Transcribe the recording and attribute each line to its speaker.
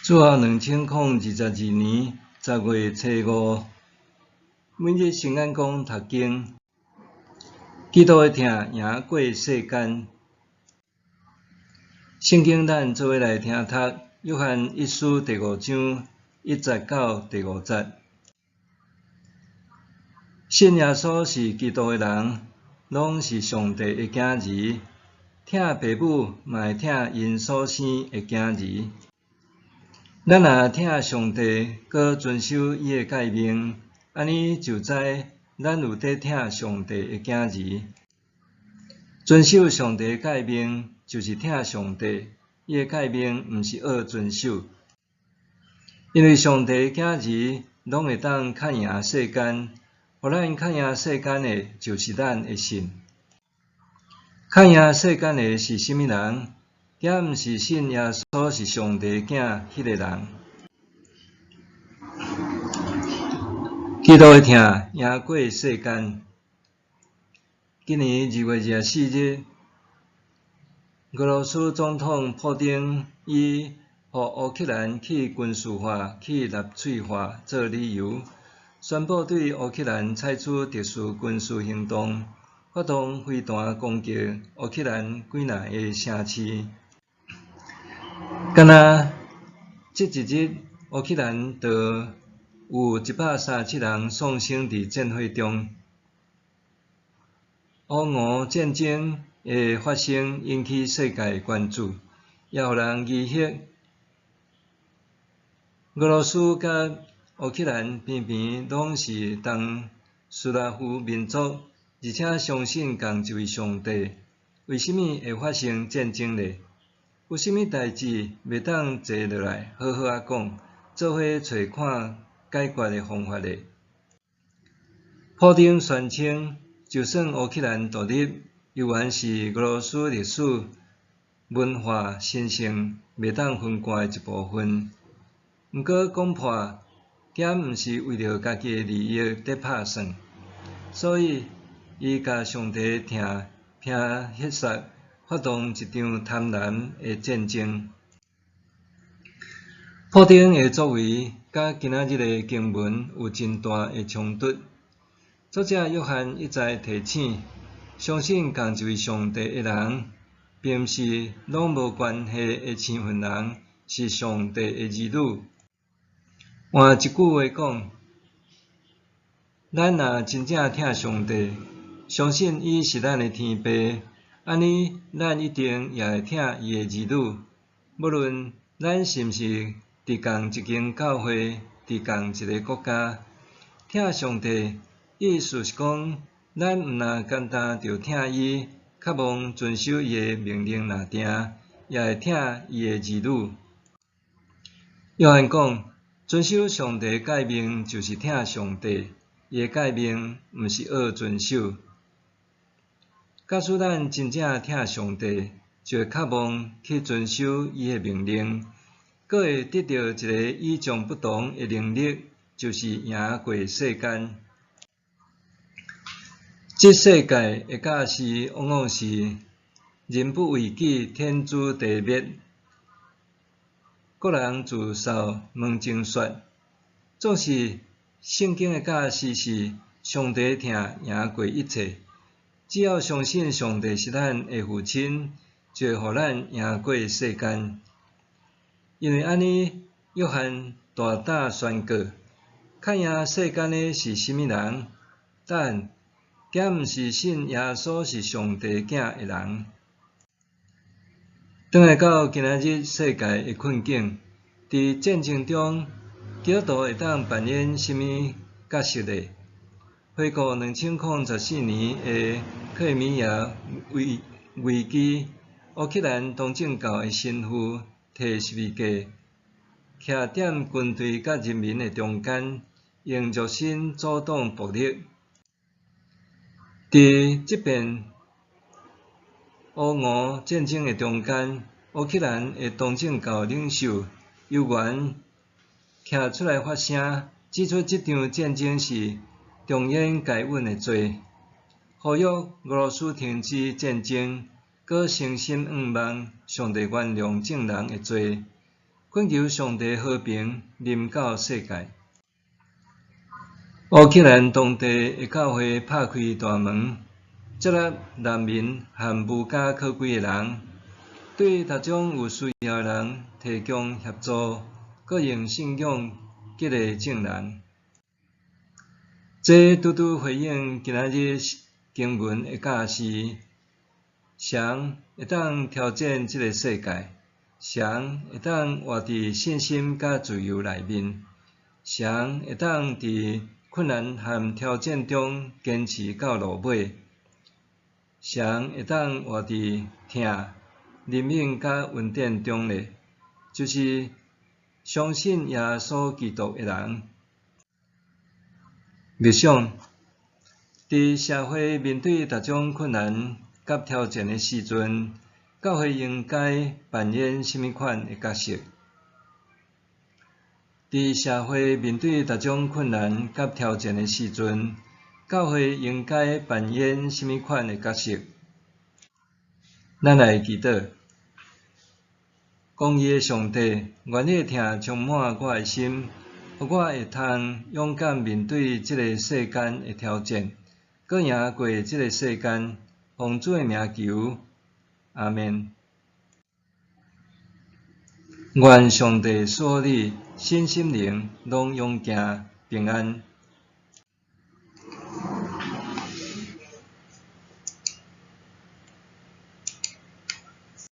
Speaker 1: 主后2022年10月初5，每日圣眼光读经，基督的疼赢过世间。圣经咱做伙来听读，约翰一书第5章1节到第5节。信耶稣是基督的人，拢是上帝的囝儿。疼爸母，嘛会疼因所生的囝儿。咱若疼上帝，搁遵守伊的诫命，安尼就知咱有在疼上帝的囝儿。遵守上帝的诫命，就是疼上帝。伊的诫命毋是恶遵守，因为上帝的囝儿拢会当较赢世间。互咱较赢世间的，就是咱的信。较赢世间的是甚物人？也毋是信耶稣是上帝的囝迄个人。基督的疼赢过世间。今年2月24日，俄罗斯总统普丁以互乌克兰去军事化、去纳粹化做理由，宣布对乌克兰采取特殊军事行动，发动飞弹攻击乌克兰几若个城市。敢若这一日，乌克兰就有137人丧生伫战火中。乌俄战争的发生引起世界关注，也互人疑惑。俄罗斯甲乌克兰偏偏拢是同斯拉夫民族，而且相信共一位上帝，为什么会发生战争呢？有甚物代志袂当坐落来好好啊讲，做伙找看解决的方法呢？普丁宣称，就算乌克兰独立，犹原是俄罗斯历史、文化、神圣袂当分割的一部分。毋过讲破，也毋是为着家己的利益在打算，所以伊甲上帝疼拼血杀，发动一场贪婪的战争。普丁的作为甲今仔日的经文有真大的冲突。作者约翰一再提醒，相信共一位上帝的人，并毋是拢无关系的生分人，是上帝的儿女。换一句话讲，咱若真正疼上帝，相信伊是咱的天父，安尼咱一定也会疼伊的儿女。无论咱是毋是伫共一间教会，伫共一个国家，疼上帝，意思是讲，咱毋若单单着疼伊，较望遵守伊的命令若定，也会疼伊的儿女。约翰讲，遵守上帝的诫命就是疼上帝，伊的诫命毋是恶遵守。假使咱真正疼上帝，就会较望去遵守伊的命令，阁会得到一个与众不同的能力，就是赢过世间。这世界的假使往往是人不为己，天诛地灭。各人自扫门前雪，总是圣经的假使是上帝疼赢过一切。只要相信上帝是咱的父亲，就会互咱赢过世间。因为安尼，约翰大胆宣告，较赢世间的是甚物人？答案，竟毋是信耶稣是上帝囝的人。转来到今仔日世界的困境，伫战争中，基督徒会当扮演甚物角色呢？回顾2014年的克里米亚危机，乌克兰东正教的神父摕十字架，徛踮军队甲人民的中间，用肉身阻挡暴力。伫即边乌俄战争的中间，乌克兰的东正教领袖犹原徛出来发声，指出这场战争是中央该稳的罪，呼吁俄罗斯停止战争，搁诚心仰望上帝原谅众人的罪，恳求上帝和平临到世界。乌克兰当地的教会拍开大门，接纳难民和无家可归的人，对各种有需要的人提供协助，佮用信仰激励正人。这拄拄回应今仔日经文的教示：谁会当挑战这个世界？谁会当活伫信心佮自由内面？谁会当伫困难和挑战中坚持到落尾？谁会当活伫疼、怜悯甲稳定中呢？就是相信耶稣基督的人。默想，伫社会面对各种困难甲挑战的时阵，教会应该扮演甚物款的角色？伫社会面对各种困难甲挑战的时阵，教会应该扮演甚物款的角色？咱来祈祷。公义的上帝，愿你的疼充满我的心，予我会通勇敢面对这个世间的挑战，搁赢过这个世间。奉主的名求，阿们。愿上帝赐你身心灵拢勇健平安。